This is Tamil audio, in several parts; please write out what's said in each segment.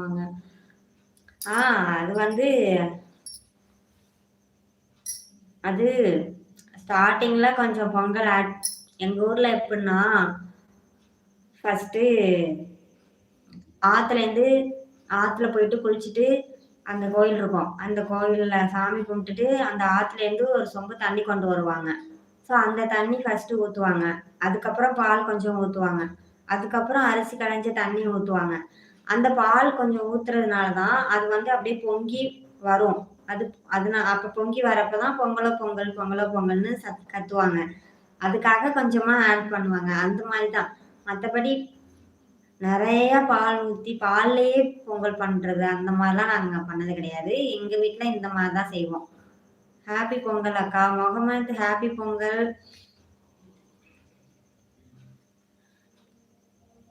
பண்ணுவாங்க. ஆ அது வந்து அது ஸ்டார்ட்டிங்ல கொஞ்சம் பொங்கல் எங்க ஊர்ல எப்படின்னா, ஃபர்ஸ்ட்டு ஆத்துலேருந்து ஆத்துல போயிட்டு குளிச்சுட்டு, அங்க கோயில் இருக்கும். அந்த கோயில்ல சாமி கும்பிட்டுட்டு, அந்த ஆத்துலேருந்து ஒரு சொம்பு தண்ணி கொண்டு வருவாங்க. ஸோ அந்த தண்ணி ஃபர்ஸ்ட்டு ஊத்துவாங்க. அதுக்கப்புறம் பால் கொஞ்சம் ஊத்துவாங்க. அதுக்கப்புறம் அரிசி களைஞ்ச தண்ணி ஊத்துவாங்க. அந்த பால் கொஞ்சம் ஊத்துறதுனால தான், அது வந்து அப்படியே பொங்கி வரும். அது அப்ப பொங்கி வரப்ப தான் பொங்கலோ பொங்கல், பொங்கலோ பொங்கல்னு கத்துவாங்க. அதுக்காக கொஞ்சமா ஆட் பண்ணுவாங்க. அந்த மாரி தான். மத்தபடி நெறைய பால் ஊத்தி, பால்லயே பொங்கல் பண்றது, அந்த மாரிலாம் நாங்க பண்ணது கிடையாது. எங்க வீட்ல இந்த மாரி தான் செய்வோம். ஹேப்பி பொங்கல் அக்கா. முகமது ஹேப்பி பொங்கல்.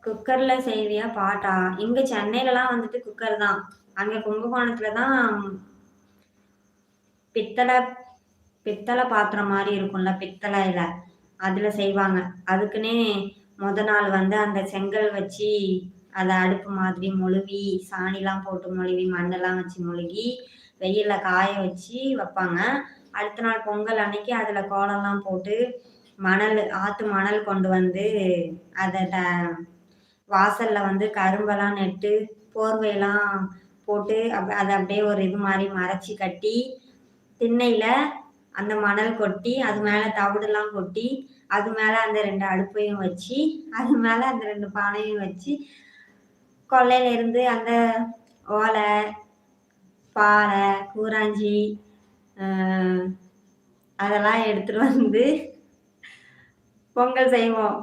குக்கர்ல செய்வியா பாட்டா? இங்க சென்னையிலலாம் வந்துட்டு குக்கர் தான். அங்க கும்பகோணத்துல தான் பித்தள பித்தள பாத்திரம் மாரி இருக்கும்ல, பித்தளைல. அதுல செய்வாங்க. அதுக்குன்னே நாள் வந்து அந்த செங்கல் வச்சு, அத அடுப்பு மாதிரி மொழுவி, சாணிலாம் போட்டு மொழுவி, மண்ணெல்லாம் வச்சு மொழுகி, வெயில்ல காய வச்சு வப்பாங்க. அடுத்த நாள் பொங்கல் அன்னைக்கு அதுல கோலம்லாம் போட்டு, ஆத்து மணல் கொண்டு வந்து, அத வாசல்ல வந்து கரும்பெல்லாம் நட்டு, போர்வையெல்லாம் போட்டு, அத அப்படியே ஒரு இது மாரி மறைச்சு கட்டி, திண்ணையில அந்த மணல் கொட்டி, அது மேல தவிடுலாம் கொட்டி, அது மேல அந்த 2 அடுப்பையும் வச்சு, அது மேல அந்த 2 பானையும் வச்சு, கொல்லையில இருந்து அந்த ஓலை, பாலை, கூராஞ்சி அ அதெல்லாம் எடுத்துட்டு வந்து பொங்கல் செய்வோம்.